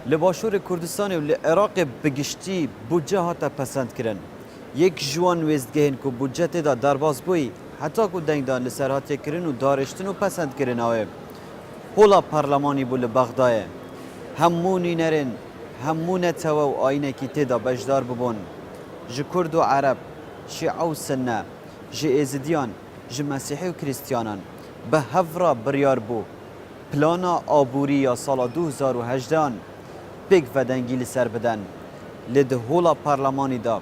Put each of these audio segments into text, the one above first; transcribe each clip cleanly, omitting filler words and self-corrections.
لباشور کردستان و لعراق بگشتی بودجه هاتا پسند کرن. یک جوان ویزگهین که بودجه تدا درباز بوی حتی که دنگ دان لسر هاتی کرن و دارشتن و پسند کرن آوه. هولا پارلمانی بول بغدای همونی نرن همون توا و آینه کی تدا بجدار ببون ج کرد و عرب شیعه و سنه ج ازدیان ج مسیحی و کریستیانان به هفرا بریار بو پلانا آبوری یا سال 2018 بگ و دنگی لسر بدن لده هولا پارلمانی دا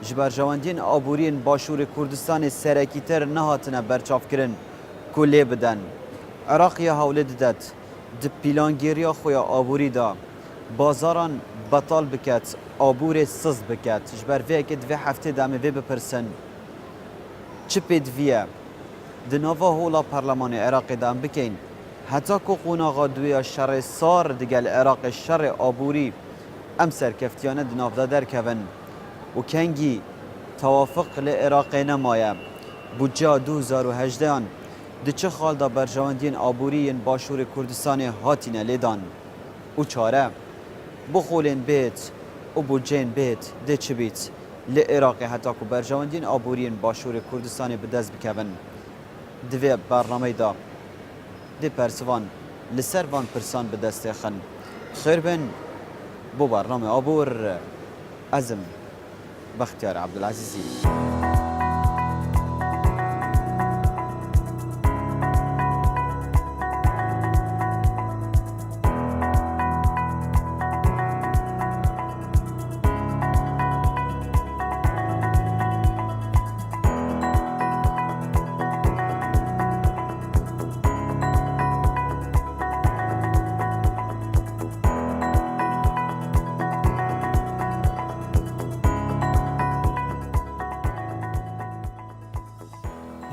جبرجواندین آبورین باشور کردستان سرکی تر نهاتنه برچاف کرن کلی بدن عراقی هاولد داد د پیلانگیریا خویا آبوری دا بازاران بطال بکت آبور سز بکت جبر وی که دوی هفته دامه وی بپرسن چه پید ویه د نوا هولا پارلمان عراق دام بکین حتی که قوناغا دوی شر سار دگل عراق شر آبوری ام سرکفتیانه د نافده در کون و کنگی توافق لعراق نمایه بودجه 2018 د چه خال دا برجواندین آبوری باشور کردستان هاتینه لیدان و چاره بخولین بیت و بودجین بیت ده چه بیت لعراق حتی که برجواندین آبوری باشور کردستان بدست بکون دوی برنامه دا ده پرسوان لسر وان پرسان بدست خن خیر بین بو برنامه آبور ازم بختیار عبدالعزیزی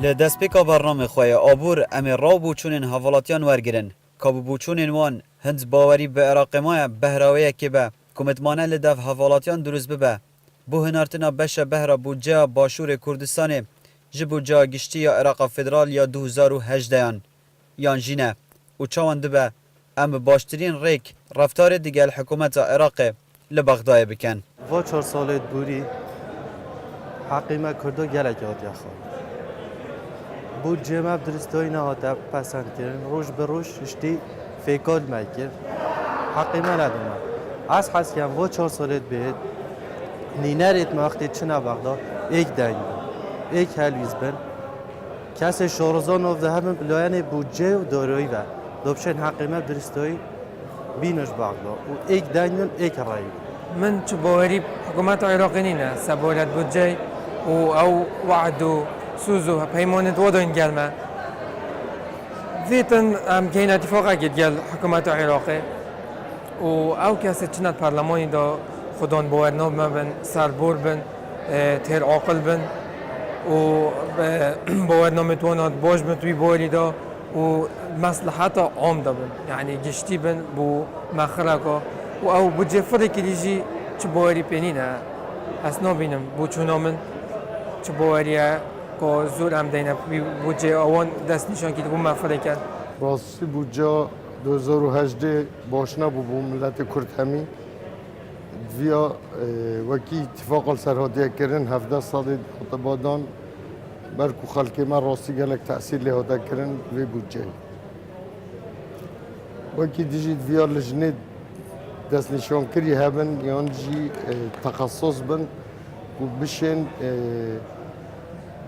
لدسپیکا برنامه خواه آبور امی راو بوچونین حوالاتیان ورگرن کابو بوچونین وان هند باوری به عراق ماه بهراویه که به کمتمانه لدف حوالاتیان دروز ببه بو هنارتنا بشه بهرا بودجه باشور کردستان جبودجه گشتی یا عراق فدرال یا 2018 یان جینه و چاوان دبه ام باشترین ریک رفتار دیگل حکومت عراق لبغدای بکن و 4 سالت بوری حقیمه کردو گلک آدیا خواه بودجه ما درستوی نهاته پسند کردن روش به روش اشتی فیکال میکرد حقی من ندومه از حس کم و 4 سالت بید نینریت وقتی چنه بغدا ایک دنگ ایک هلویز بن کسی شارزان افده همین بلاین بودجه و داروی و دوبشن حقی من درستوی بینش بغدا و ایک دنگ ایک رای من چه باوری حکومت عراقی نینه سبولت بودجه و او وعدو سوزو پیمانت وداین گلمه زیتن ام کین اتفاقا گل حکومت عراقی و او کسی چند پارلمانی دا خودان باورنا بن سربور بن تر عاقل بن و باورنا متوانات باش بن توی باوری دا و مصلحت عام دا بن یعنی گشتی بن بو مخرقا و او بودجه فرقی دیجی چه باوری پینینه اسنا بینم بو چونامن چه باوریه که زور هم دینه بودجه آوان دست نشان که بوم مفره کرد. راستی بودجه 2018 باش نبود بو ملت کرد همی ویا وکی اتفاق سرحدیه کردن 17 سال خطبادان برکو خلقی من راستی گلک تأثیر لحاده کردن وی بودجه وکی دیجید ویا لجنه دست نشان کری هبن یان جی تخصص بن و بشین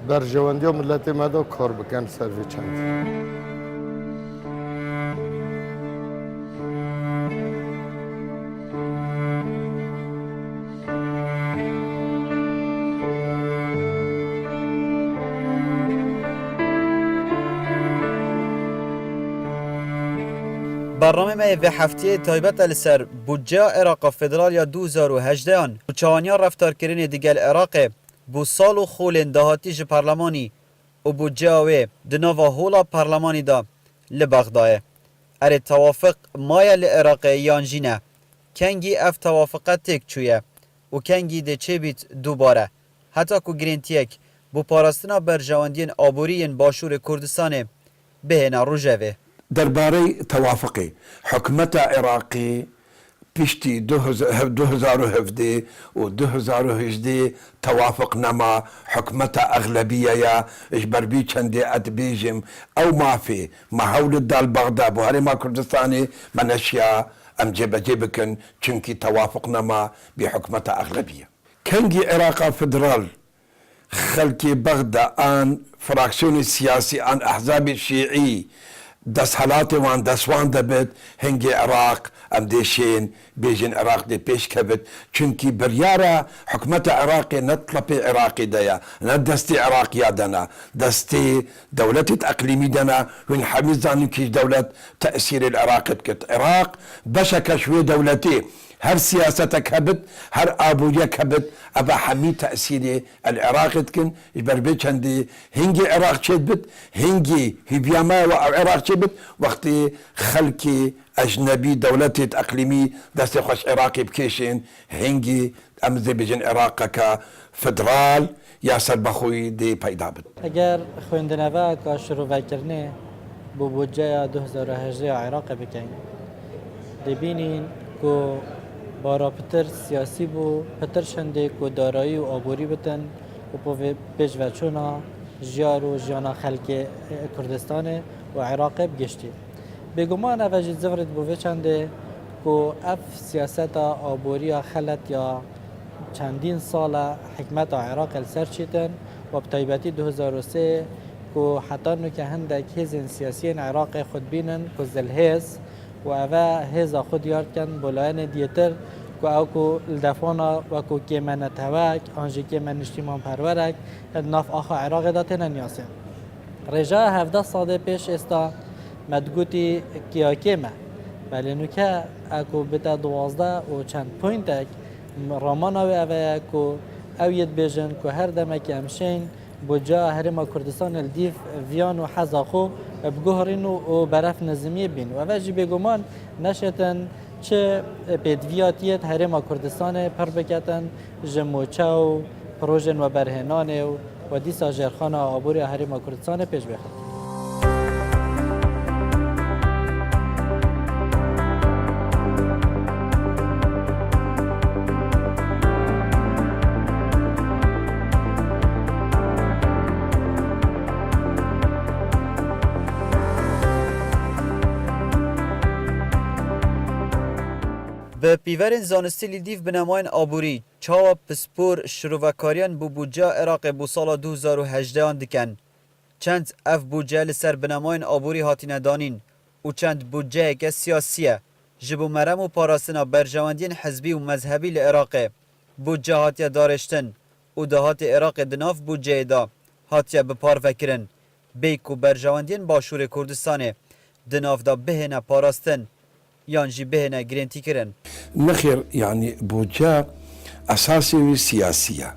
برجواندی و ملت مدا کار بکن سروی چند برنامه ما به هفته تایبت لسر بودجه عراق فدرال یا 2018 و چوانیا رفتار کردن دیگل عراق بو سال و خولن دهاتیج پارلمانی و بودجه اوه دنوا هولا پارلمانی دا لبغدای اره توافق مایا لعراق یانجینه کنگی اف توافقت تک چویه و کنگی ده چه بیت دوباره حتی که گرینتیک بو پاراستنا برجواندین آبورین باشور کردستان بهنا روژوه دربارەی تەوافقی حکومەتە عێراقی پشتی 2017 و 2018 توافق نما حکمت اغلبیه یا اجبر بی چنده ادبیجم او مافی محاول دال بغداد و هرما کردستانی منشیا ام جبکن چونکی توافق نما بحکمت اغلبیه کنگی عراق فدرال خلکی بغداد آن فراکسیون سیاسی آن احزاب شیعی دستحالات وان دستوان دبت هنگی عراق ام دیشین بیجن عراق دی پیش کبت چونکی بریارا حکمت عراقی نطلب عراقی دیا ندستی عراقی دنا دستی دولت اقلیمی دنا وین حمیزانی کش دولت تأثیر العراق کت عراق بشک شوی دولتی هر سياستك هبت هر ابويك هبت ابا حمي تاثير العراق كن بربيت عندي هنجي عراق شدبت هنجي هبياما وعراق شدبت وقت خلكي اجنبي دولتي اقليمي دست خوش عراقي بكيشين هنجي امزي بجن عراقك فدرال ياسر بخوي دي بايدابت اگر خوندنوا کا شروع وکرنه بو بودجه 2018 عراق بکن دبینین کو بارا پتر سیاسی بو پتر شنده کو دارایی و آبوری بتن و پو پیش وچونا جیار و جیانا خلق کردستان و عراق بگشتی بگمان اوجید زفرت بو چنده کو اف سیاست آبوری خلط یا چندین سال حکمت عراق السر چیتن و بطیبتی 2003 کو حتی نو که هندک هزین سیاسی عراق خود بینن کو زلهز و اوه هزا خود یارد کن بلاین دیتر که او که الدفانا و که کیمن توک آنجی کیمن نشتیمان پرورک ناف آخا عراق دا تنن یاسن رجا 17 ساده پیش استا مدگوتی کیا کیمه ولی نو که اکو بتا 12 و چند پوینتک رامان او اوه که او ید بیجن که هر دمه که امشین بجا هرما کردستان الدیف ویان و حزاخو بگوهرین و برف نظمی بین و اوجی بگمان نشتن چه پیدویاتیت هرما کردستان پر بکتن جموچه و پروژن و برهنان و دیسا جرخان آبوری هرما کردستان پیش بخد. به پیورین زانستی لیدیف بنماین آبوری چاوا پسپور شروعکاریان بو بودجه عراق بو سال 2018 آن دکن. چند اف بودجه لسر بنماین آبوری هاتین دانین و چند بودجه که سیاسیه جبو مرم و پاراستنا برجواندین حزبی و مذهبی لعراق بودجه هاتیه دارشتن و دهات عراق دناف بودجه دا هاتیه بپار وکرن بیک و برجواندین باشور کردستانه دناف دا بهنه پاراستن یانجی بهنه گرنتی کرن نخير يعني بوجه أساسي سياسية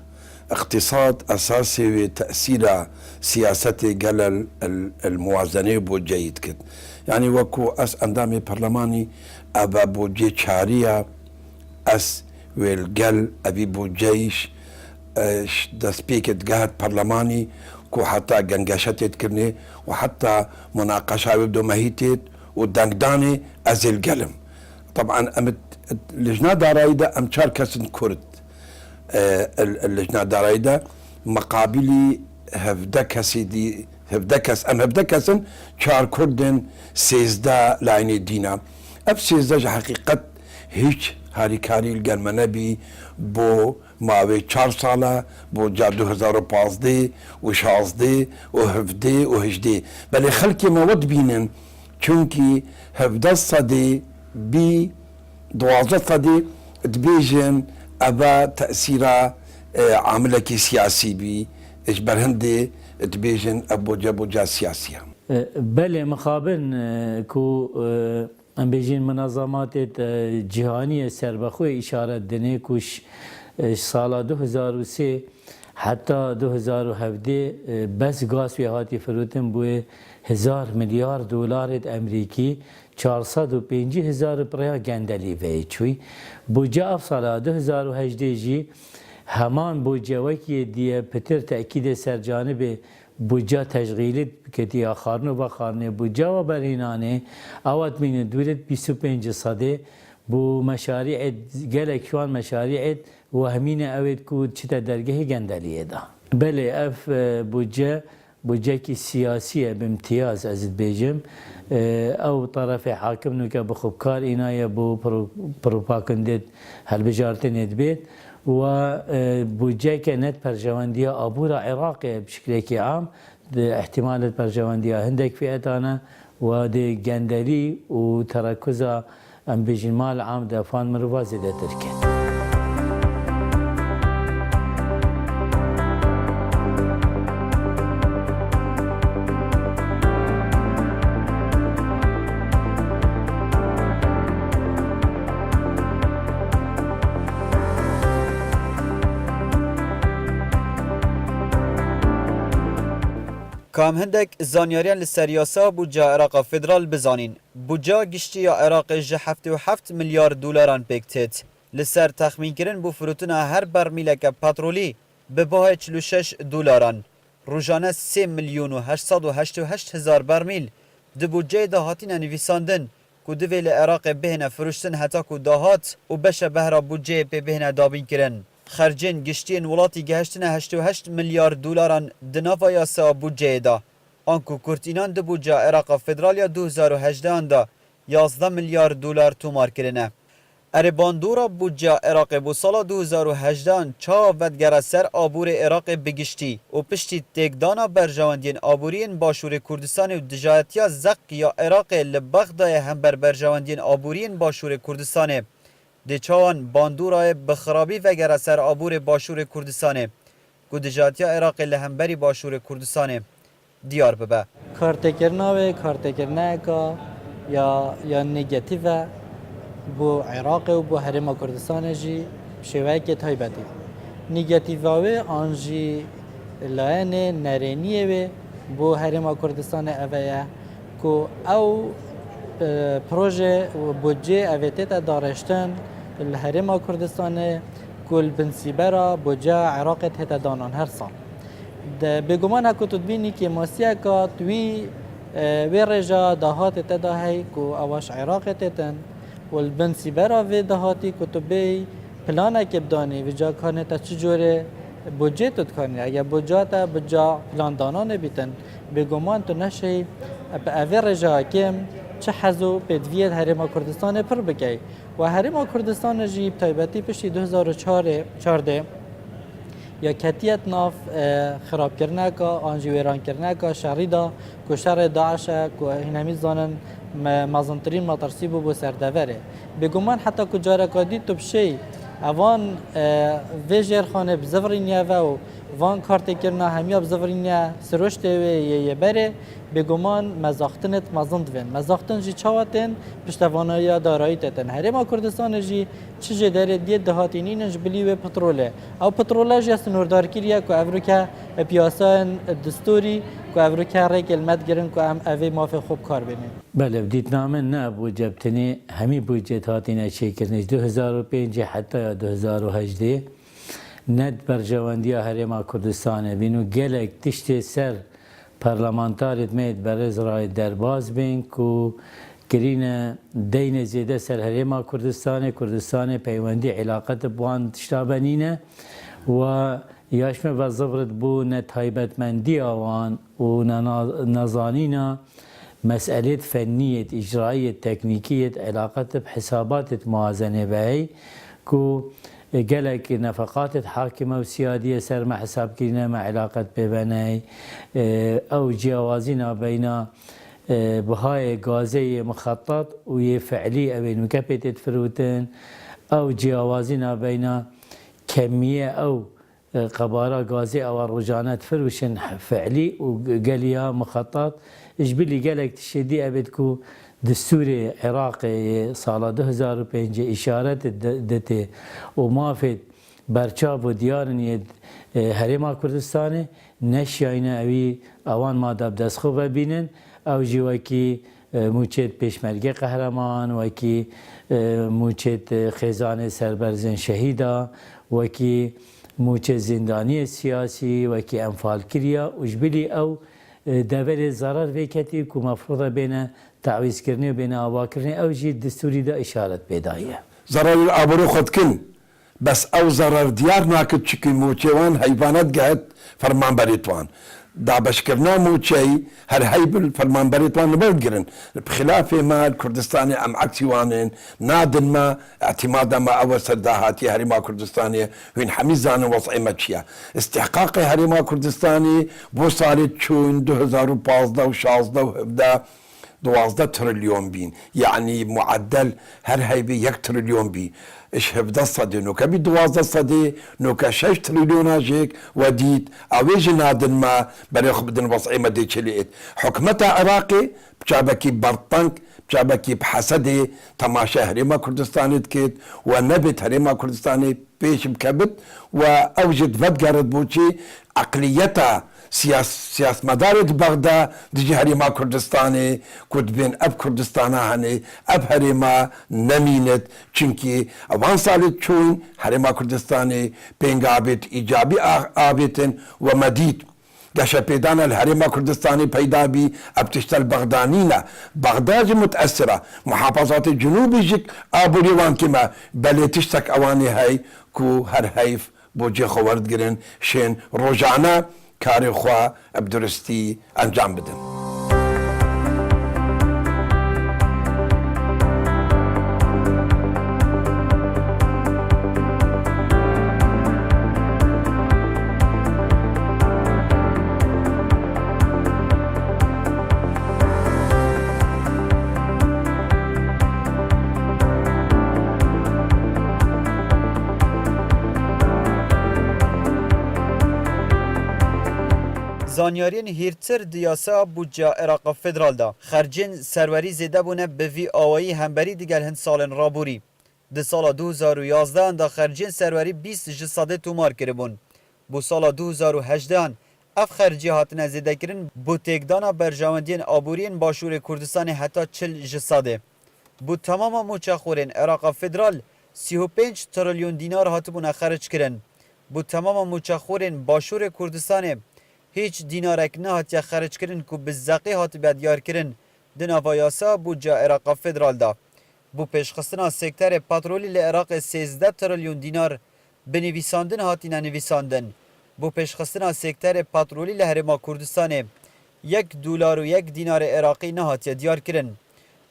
اقتصاد أساسي تأثير سياسة قال الموازنة بوجه يتكد يعني وكو أس أندامي برلماني أبا بوجه شارية أس والقل أبي بوجيش دسبيكت قاعد برلماني كو حتى قنقشت يتكرني وحتى مناقشة يبدو مهيتت ودانقداني أزل قلم طبعا اللجنة دارايدة أم شاركسن كرد اللجنة دارايدة مقابلي هفدكسي دي هفدكسن شار كردن سيزدا لايني دينا اف سيزدا حقيقة هيش هاريكاري القرمنبي بو ماوي 4 سالة بو جا 2015 و 16 و 17 و 18 بل خلقي مواد بينن چونكي 17 صدي بي 12 صدي تبيجن أبا تأثير عاملك سياسي بي إجبر هندي تبيجن أبو جا سياسية بله مخابن كو ام بيجين منظمات جهانية سربخوي إشارة دني كوش سال 2003 حتى 2017 بس غاز في هاتي فروتن بوه 1000 مليار دولار امريكي 450,000 بريا گندلی ویچوی بودجه سال 2018 جی همان بودجه وکی دیه پتر تأکید سر جانب بودجه تشغیلی کتی آخرنو بخارنه بودجه و برینانه اوت من دولت 25 صده بو مشاريع قالك شوان مشاريع وهمين اويد كو تشتا درجه جندليه دا بله اف بوجاكي سياسيه بامتياز ازد بيجم او طرف حاكم نوكا بخبكار إناية بو بروباكندت هالبجارتين يدبيت و بوجاكي نت برجواندية أبورا عراقي بشكل عام احتمال برجواندية هندك فئتانا ودي جندلي وتركزها ام بيجي المال عام دافان مروازي دا تركيا کام هندک زانیاریان لسریاسا بودجا عراق فدرال بزانین بودجا گشتی عراق جه 77 میلیارد دلاران بکتید لسر تخمین کرن بو فروتنا هر برمیلک پترولی به باه 46 دلاران روزانه 3 میلیون و 888 هزار برمیل ده بودجه دهاتین نویساندن که دویل عراق بهنه فروشتن حتی که دهات و بشه بهرا بودجه به بهنه دابین کرن خرجین گشتین ولاتی گهشتن 88 میلیارد دلاران دناوا یاسا بودجه دا آنکو کورتینان ده بودجه عراق فدرالیا 2018 دا 11 میلیارد دلار تومار کرنه اره باندورا بودجه عراق بو سال 2018 چا ودگره سر آبور عراق بگشتی و پشتی تکدانا برجواندین آبورین باشور کردستان و دجایتیا زق یا عراق لبغدای هم برجواندین آبورین باشور کردستانه ده چاوان باندورای بخرابی وگره سر آبور باشور کردستانه که دجایتیا عراق لهمبری باشور کردستانه دیار ببه کارتکرنا و کارتکرنا که یا نگاتیو بو عراق و بو هرم کردستان جی شوی که تایبتی نگاتیو آنجی لاین نرینیه و بو هرم کردستان اویا که او پروژه و بودجه اویتت دارشتن الهرم کردستان کل بنسیبرا بودجه عراق تهت دانان هر سال بگمان هکو تدبینی که ماسیه که توی وی رجا دهات تداهی که اواش عراق تهتن والبنسیبرا وی دهاتی که تو بی پلانه که بدانی و جا کانه تا چجوره بودجه تد کنی اگر بودجه تا بودجه پلان دانانه بیتن بگمان تو نشی اوی رجا کم چه حزو بدویت هرم کردستان پر بکی و هرم کردستان جیب تایبتی پشتی 2014 یا کتیت ناف خراب کرنه که آنجی ویران کرنه که شهری دا که شهر داعش که هنمی زانن مازنترین مطرسی بو سردوره بگمان حتی که جارکادی تو بشی اوان ویجر خانه بزورینیه و وان کارت کرنا همیا بزورینیه سروشته و یه بره بگمان مزاختنت مازند وین مزاختن جی چاواتن پشتوانایا دارایی تتن هرما کردستان جی چه داره دی دهاتینینش بلی و پتروله او پتروله جی سنوردار کریه که افریکا پیاسان دستوری که افریکا ری کلمت گرن که هم اوی مافی خوب کار بینن بله بدیت نامه نه بوجبتنی همی بوجت هاتینه چه کرنش 2005 حتی 2018 ند برجواندی هرما کردستانه بینو گلک تشت سر پارلمانتاریت مید برز رای درباز بین کو کرین دین زیده سر هرما کردستان پیوندی علاقت بوان تشتابنینه و یاشمه وظفرت بو نتایبتمندی آوان و نزانینا مسئله فنیت اجرایت تکنیکیت علاقت بحسابات موازنه بهی کو قالك نفقات حاكمة وسيادية سر مع حساب كينا مع علاقة ببناي أو جوازنا بين بهاي غازي مخطط ويفعلي أبين مكبتة فروتين أو جوازنا بين كمية أو قبارة غازي أو رجانات فروشن فعلي وقاليها مخطط إجبلي قالك تشدي أبدكو دستور عراقي سال 2005 إشارة دته ومافد برچاب و دیارن هرما کردستان نشیاینه اوی اوان ما دب دست خوب ببینن او جوکی موچت پیشمرگه قهرمان وکی موچت خزانه سربرزن شهیدا وکی موچت زندانی سیاسی وکی انفال کریا وجبلی او دبل ضرر وکتی که مفروض بین تعویض کردنی و بین آوا کردنی او جی دستوری دا اشارت پیدایه ضرر الآبرو خود کن بس او ضرر دیار ناکد چکی موچوان حیوانات گهت فرمان بریتوان دا بشکرنا موچی هر هیبل فرمان بریتوان نبرد گرن بخلاف ما الكردستاني ام عكسيوانين نادن ما اعتماد ما اول سرداهاتي هرما كردستاني وين حميزان وضعي ماتشيا استحقاقي هرما كردستاني بو صارت شون 2015 و16 وهبدا 12 تريليون بين يعني معدل هر هيبي 1 تريليون بي ايش هبدا صدي نوكا بي 12 صدي نوكا 6 تريليون هاجيك وديت اويج نادن ما بريخ بدن وضعي ما دي تشليت حكمتها عراقي بشابكي برطنك بشابكي بحسدي تماشا هريما كردستاني تكيت ونبت هريما كردستاني بيش بكبت واوجد فدقرد بوشي عقليتها سياس مدارة بغداد دجي هريما كردستاني كود بين اب كردستانا هني اب هريما نمينت چونكي اوان سالت چون هريما كردستاني بين قابت ايجابي آبتن ومديد دشا بيدانا الهريما كردستاني بيدا بي ابتشتل بغدانينا بغداد متأثرة محافظات الجنوب يجيك ابو ريوان كما بل تشتك اواني هاي كو هر هيف بوجي خوارد گرن شين روجانا کاری خوا بدرستی انجام بدن. زانیارین هیرتر دیاسا بودجا عراق فدرال دا خرجین سروری زیده بونه به وی آوایی همبری دیگر هند سالن رابوری ده سال 2011 دا خرجین سروری 20 جساده تومار کربون بو سال 2018 اف خرجی هاتن زیده کرن بو تکدانا برجاوندین آبورین باشور کردستان حتی 40 جساده بو تمام موچخورین عراق فدرال 35 تریلیون دینار هاتبون خرج کرن بو تمام موچخورین باشور کردستان هیچ دینارک نه هاتیا خرج کرن کو بزاقی هات بیاد کرن دناوا یاسا بودجا عراق فدرال دا بو پیشخستنا سکتر پترولی لعراق 13 تریلیون دینار بنویساندن هاتینا نویساندن بو پیشخستنا سکتر پترولی لهرما کردستان $1 و 1 دینار عراقی نه هاتیا دیار کرن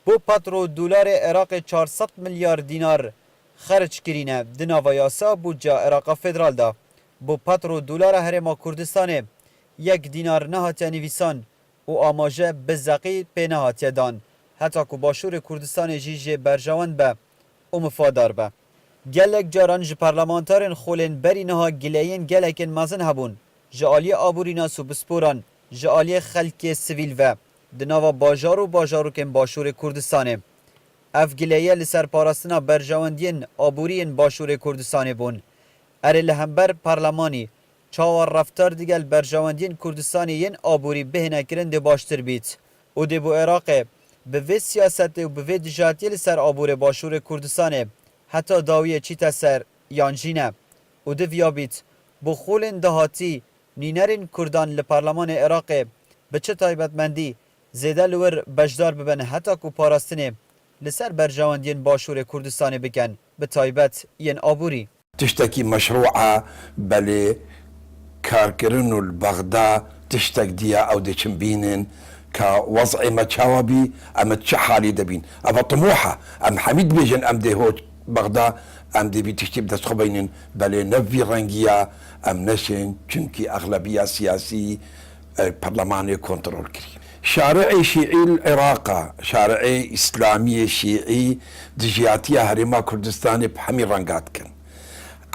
بو پترو دلار عراق 400 میلیارد دینار خرج کرینه دناوا یاسا بودجا عراق فدرال دا بو پترو دلار هرما کردستان 1 دینار نهاتیا نویسان و آماجه بزاقی پی نهاتیا دان حتی که باشور کردستان جیجه برجوان به و مفادار به گلک جاران جه پارلمانتارن خولین بری نها گلیین گلکن مازن هبون جعالی آبورینا سو بسپوران جعالی خلک سویل و دناوا باجارو کن باشور کردستانه اف گلیه لسر پاراستنا برجواندین آبورین باشور کردستانه بون اره لهمبر پارلمانی چاوار رفتار دیگل برجواندین کردستانی ین آبوری بهنه کرن ده باشتر بیت او ده بو عراق به وی سیاست و به وی دجاتی سر آبور باشور کردستانه حتی داویه چیت سر یانجینه او ده ویا بیت بو خولن دهاتی نینرین کردان لپارلمان عراق به چه تایبتمندی زیده لور بجدار ببن حتی که پاراستنه لسر برجواندین باشور کردستانه بکن به تایبت ین آبوری تشتكي مشروعة بل كاركرن البغداد تشتك ديا او ديشمبينن كوضع متشاوبي ام تشحالي دبين ابا طموحة ام حميد بيجن ام دي هو بغداد ام دي بتشتب دسخبينن بل نفي رنجيا ام نشن چونكي اغلبية سياسي برلماني كنترول كريم شارعي شيعي العراق شارعي اسلامي شيعي دجياتيا هرما كردستاني بحمي رنجات كن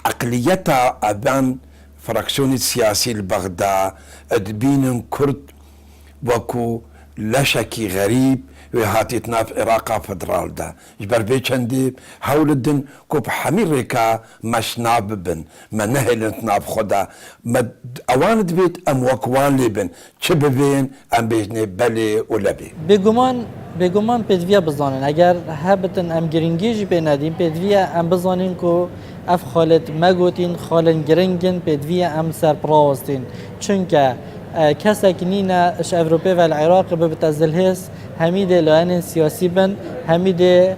عقليتها أبان فراكسيون السياسي البغداد أدبين كرد وكو لشكي غريب وهاتيتنا في عراق فدرال دا جبر بيچندي هولدن كوب حميريكا مش ناببن ما نهلنت ناب خدا ما اوان دبيت ام وكوان لبن چببين ام بيجني بلي ولبي بگمان پدویا بزنن اگر هبتن ام گرینگیج بندیم پدویا ام بزنن کو اف خالت مگوتین خالن گرینگن پدویا ام سرپراستین چونکه کسی که نینا اش اوروپا و العراق ببتزلهس همی ده لاین سیاسی بن همی ده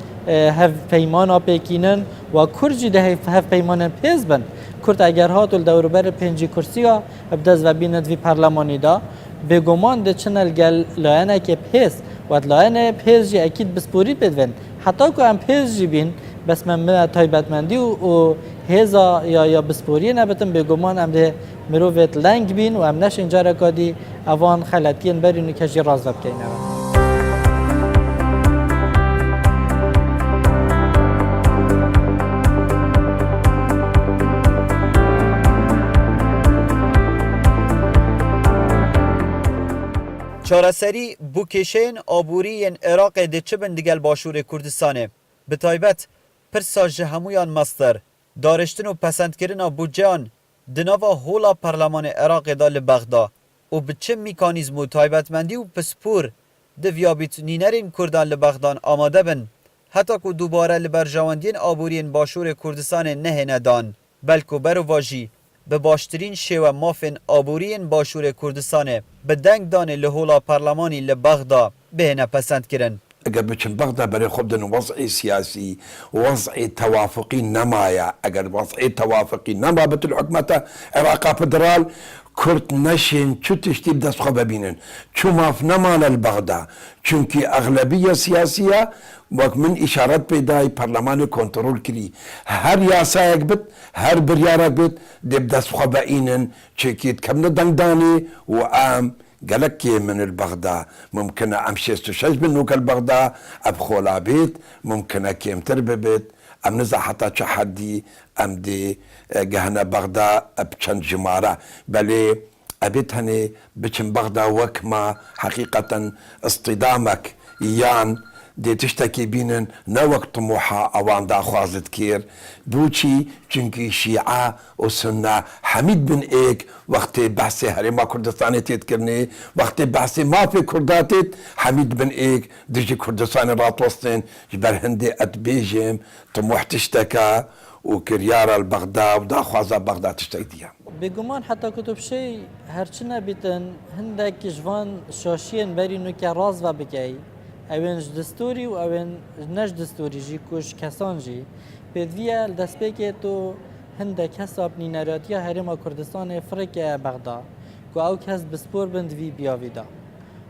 هف پیمان پیکینن و کرجی ده هف پیمان پیز بن کرد اگر هات دور بر پنجی کرسی ها ابداز و بیند وی پارلمانی دا به گمان ده چنل گل لاین که پیز و لاین پیز جی اکید بسپوری بدون حتی که هم پیز جی بین بس من تایبتمندی و هزا یا بسپوری نبتم به گمان هم ده مروفت لنگ بین و هم نش اینجا رکادی اوان خلطین برینو کجی راز بکنه. چارەسەری بوو کێشەیەن ئابووریên عێراقê dê çibin digel başûrê Kurdistanê. Bi taybet pirsa ji hemûyan master, dariştin û pesendkirina budceyan di nava hola Parlemanê Iraqê da li Bexda û bi çi mîkanîzm û taybetmendî û pispûr di viyabîtnînerên Kurdan li Bexdan amade bin, heta ku dubare li ber jawendiyên abûriyên başûrê Kurdistanê nehêne dan, belku berova jî bi baştirîn şêwe mafên abûriyên başûrê Kurdistanê bi deng danê li hola Parlemanî li Bexda bihêne pesendkirin. اگر بچن بغدا برای خود دن وضع سیاسی وضع توافقی نمایا اگر وضع توافقی نما بت الحکومت عراق فدرال کرد نشین چو تشتیب دست خواه ببینن چو ماف نمال البغدا چونکی اغلبیه سیاسیه وقت من اشارت پیدای پارلمان کنترل کری هر یاسایک بد هر بریارک بد دب دست خواه بینن چکید کم ندنگدانی و عام قالك من البغداء ممكن امشي استشهد منو كالبغداء ابخولا بيت ممكن كيم ترببت ام نزع حتى تحدي ام دي جهنا بغداء بچند جمارة بلي ابيت هني بچن بغداء وكما حقيقة اصطدامك يان دي تشتكي بينن نا وقت طموحة اوان دا خوازت كير بوشي چونكي شيعة وسنة حميد بن ايك وقت بحثي هريما كردستاني تيتكرني وقت بحثي ما في كرداتت حميد بن ايك ديجي كردستاني رات وسطين جبر هندي اتبيجم طموح تشتكى وكريار البغداد ودا خوازا بغداد تشتكي بگمان حتی کتب شی هرچنه بیتن هندک جوان شاشین برینو که راز و بکی اوینج دستوری و اوین نش دستوری جی کش کسان جی بدویه دست بکی تو هندک حساب نینراتی هرما کردستان فرق بغدا کو او کس بسپور بند وی بیاوی دا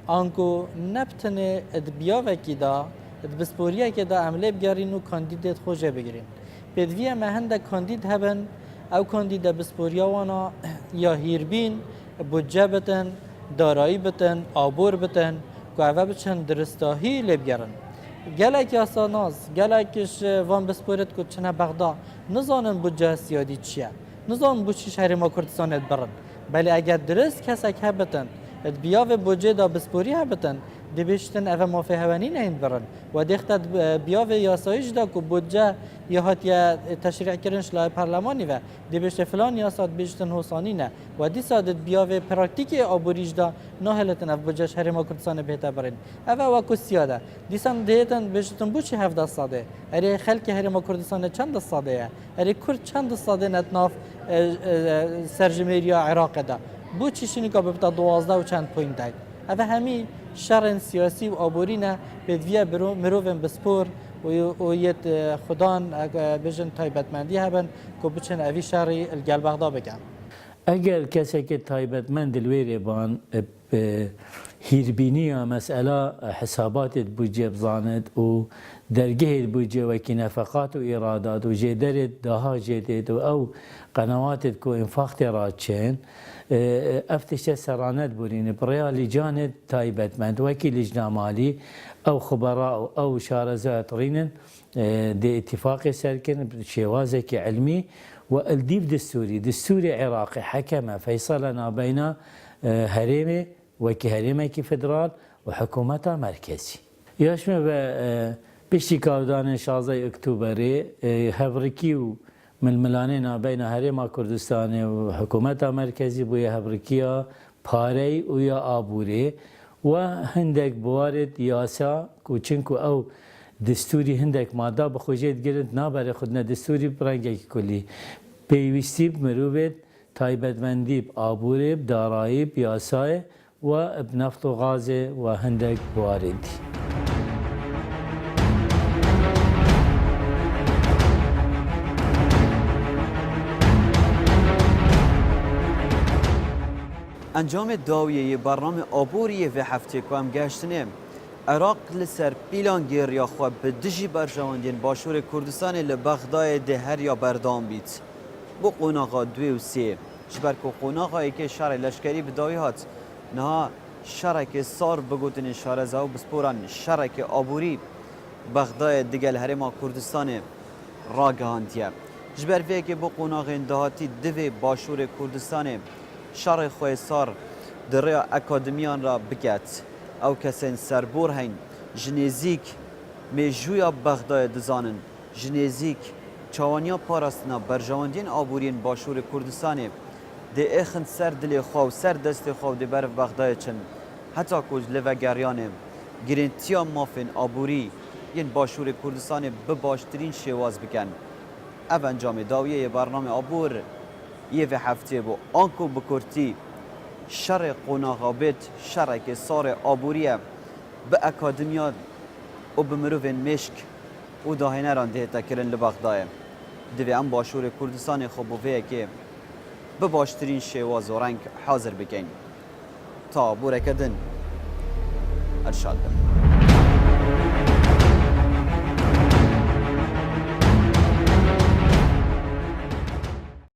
آنکو نبتنه اد بیاوه کی دا اد بسپوریه که دا عمله بگرین و کاندیدت خوشه بگیرین بدویه ما هندک کاندید هبن او کاندید بسپوریا وانا یا هیربین بودجه بتن دارایی بتن آبور بتن که اوه بچن درستاهی لبگرن گلک یاسا ناز گلکش وان بسپورت که چنه بغدا نزانن بودجه سیادی چیه نزانن بودجه شهر ما کردستانت برن بلی اگر درست کسک هبتن اد بیاو بودجه دا بسپوری هبتن دی بیشتن اوه مافه هوانی نهین برن و دیختت بیاو یاسایش دا که بودجه یا هات یا تشریع کرنش لای پارلمانی و دی بیشت فلان یاسات بیشتن حسانی نه و دی سادت بیاو پراکتیکی آبوریش دا نهلتن اف بودجه شهر ما کردستان بهتا برن اوه واکو سیاده دیسان دیتن بیشتن بوچی 17 ساده اری خلک هر ما کردستان چند ساده اری کرد چند ساده نتناف سرجمهوری عراق دا بوچی شنیکا ببتا 12 و چند پوینت داید اوه همی شرن سیاسی و آبورینه بدویه مروفن بسپور و یت خدان بجن تایبتمندی هبن که بچن اوی شری الگل بغدا بگن اگر کسی که تایبتمند الویره بان هیربینی مسئله حسابات بودجه بزاند و درگه بودجه و کی نفقات و ایرادات و جدرت داها جدید و او قنوات کو انفاق راتشين افتش سرانت بورين بريا لجان تايبتمند وكي لجنة مالي او خبراء او شارزات رينن دي اتفاق سركن شوازك علمي والديف دستوري عراقي حكم فيصلنا بين هريمه وكي هريمه كي فدرال وحكومتها مركزي ياشمه بشتي كاودان شازي اكتوبري هفركيو من ملانينا بين هريما كردستان وحكومتها مركزي بويا هبركيا باري ويا آبوري وهندك بوارد ياسا كوچنكو او دستوري هندك مادا بخوجيت گرد نابر خودنا دستوري برنگي كلي بيوستي مروبت تايبتمندي آبوري دارائي ياسا وبنفط وغاز وهندك بوارد انجام داویه برنامه آبوری و هفته که هم گشتنه عراق لسر پیلان گیر یا خواه به دژی برجواندین باشور کردستان لبغدای ده هر یا بردام بیت بو قوناغا 2 و 3 جبر که قوناغایی که شهر لشکری بداوی هات نها شرک سار بگوتن شهر زاو بسپوران شرک آبوری بغدای دیگل هرما کردستان راگهاندیه جبر وی که بو قوناغ اندهاتی دوی باشور کردستان شهر خواه سار در اکادمیان را بکت او کسین سربور هین جنیزیک میجویا بغدای دزانن جنیزیک چوانیا پاراستنا برجواندین آبورین باشور کردستان ده اخن سر دل خواو سر دست خواو ده بر بغدای چن حتی کج لوگریانه گرینتیا مافین آبوری ین باشور کردستان بباشترین شواز بکن او انجام داویه برنامه آبور یه و هفته بو آنکو بکرتی شر قوناغابت شرک سار آبوریه به اکادمیات و به مروفین مشک و داهنه رانده تکرن لبغدای دوی ام باشور کردستان خوبوه که به باشترین شواز و رنگ حاضر بکن تا بوره کردن ارشاد